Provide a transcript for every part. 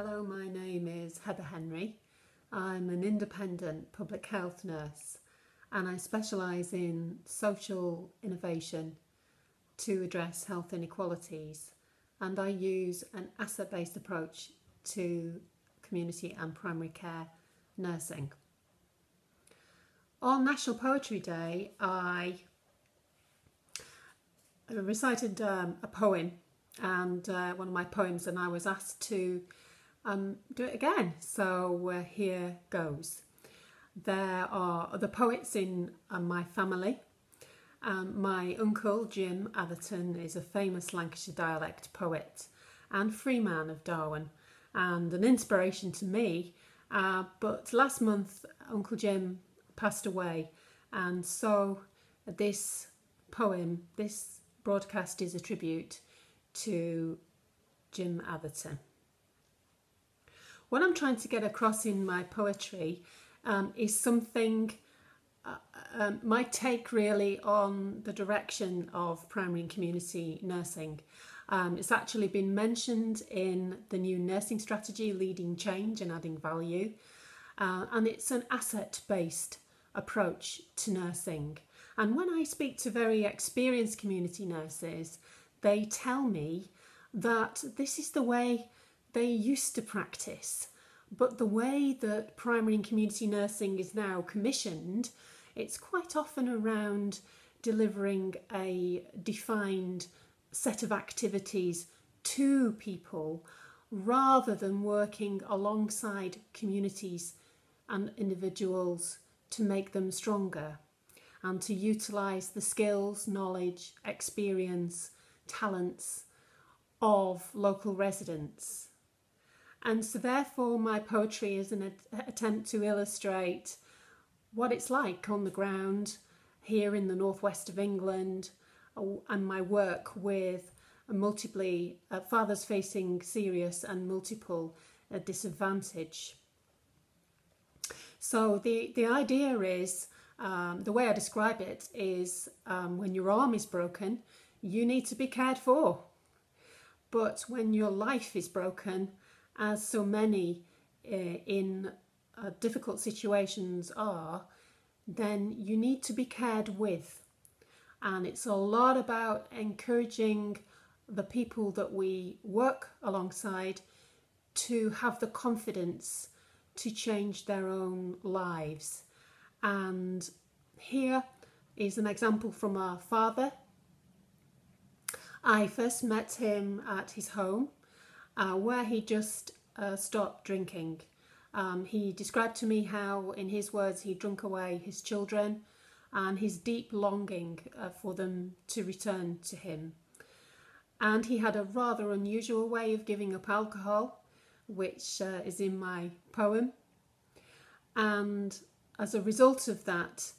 Hello, my name is Heather Henry. I'm an independent public health nurse and I specialise in social innovation to address health inequalities, and I use an asset-based approach to community and primary care nursing. On National Poetry Day, I recited a poem and one of my poems, and I was asked to do it again. So here goes. There are other poets in my family. My uncle Jim Atherton is a famous Lancashire dialect poet and free man of Darwin and an inspiration to me. But last month Uncle Jim passed away, and so this poem, this broadcast, is a tribute to Jim Atherton. What I'm trying to get across in my poetry is something, my take really on the direction of primary and community nursing. It's actually been mentioned in the new nursing strategy, Leading Change and Adding Value, and it's an asset-based approach to nursing. And when I speak to very experienced community nurses, they tell me that this is the way they used to practice, but the way that primary and community nursing is now commissioned, it's quite often around delivering a defined set of activities to people rather than working alongside communities and individuals to make them stronger and to utilise the skills, knowledge, experience, talents of local residents. And so therefore my poetry is an attempt to illustrate what it's like on the ground here in the northwest of England, and my work with multiply fathers facing serious and multiple disadvantage. So the idea is, the way I describe it is, when your arm is broken, you need to be cared for. But when your life is broken, as so many in difficult situations are, then you need to be cared with. And it's a lot about encouraging the people that we work alongside to have the confidence to change their own lives. And here is an example from our father. I first met him at his home, where he just stopped drinking. He described to me how, in his words, he drunk away his children and his deep longing for them to return to him. And he had a rather unusual way of giving up alcohol, which is in my poem. And as a result of that,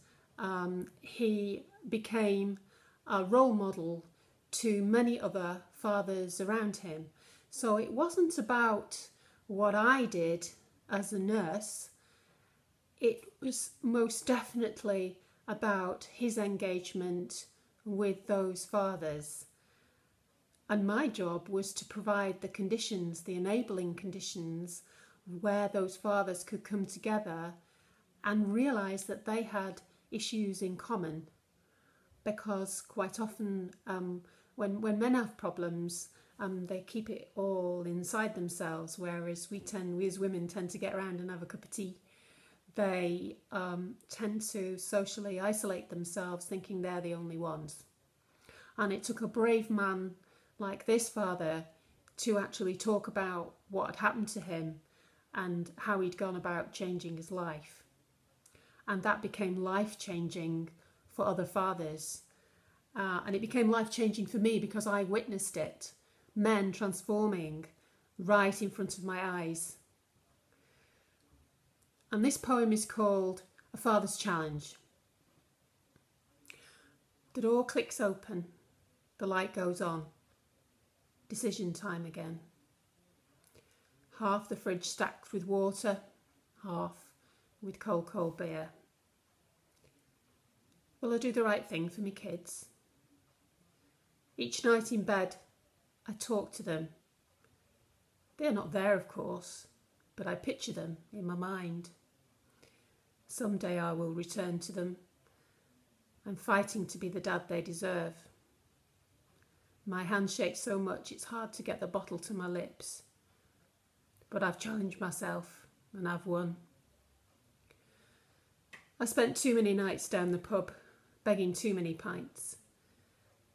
he became a role model to many other fathers around him. So it wasn't about what I did as a nurse, it was most definitely about his engagement with those fathers. And my job was to provide the conditions, the enabling conditions, where those fathers could come together and realise that they had issues in common. Because quite often when men have problems, they keep it all inside themselves, whereas we as women tend to get around and have a cup of tea. They tend to socially isolate themselves, thinking they're the only ones. And it took a brave man like this father to actually talk about what had happened to him and how he'd gone about changing his life. And that became life-changing for other fathers. And it became life-changing for me because I witnessed it. Men transforming right in front of my eyes. And this poem is called A Father's Challenge. The door clicks open, the light goes on. Decision time again. Half the fridge stacked with water, half with cold beer. Will I do the right thing for me kids? Each night in bed, I talk to them. They're not there, of course, but I picture them in my mind. Someday I will return to them. I'm fighting to be the dad they deserve. My hand shakes so much it's hard to get the bottle to my lips. But I've challenged myself and I've won. I spent too many nights down the pub, begging too many pints.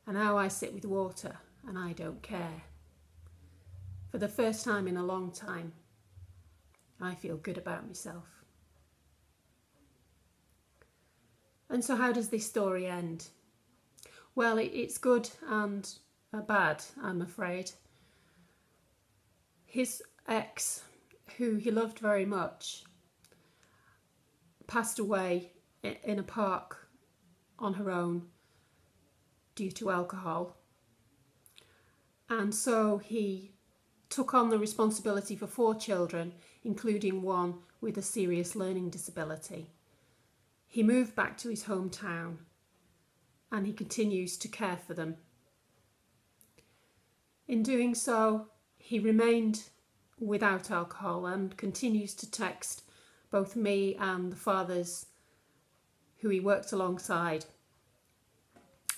And now I sit with water and I don't care. For the first time in a long time, I feel good about myself. And so how does this story end? Well, it's good and bad, I'm afraid. His ex, who he loved very much, passed away in a park on her own due to alcohol. And so he took on the responsibility for 4 children, including one with a serious learning disability. He moved back to his hometown and he continues to care for them. In doing so, he remained without alcohol and continues to text both me and the fathers who he worked alongside,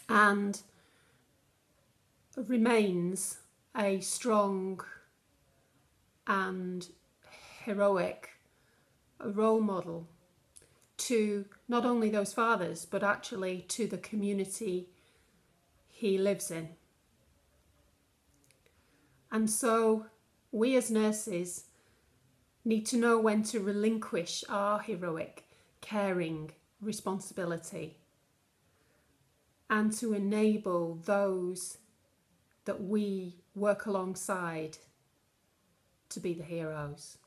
and remains a strong and heroic role model to not only those fathers but actually to the community he lives in. And so we as nurses need to know when to relinquish our heroic, caring responsibility and to enable those that we work alongside to be the heroes.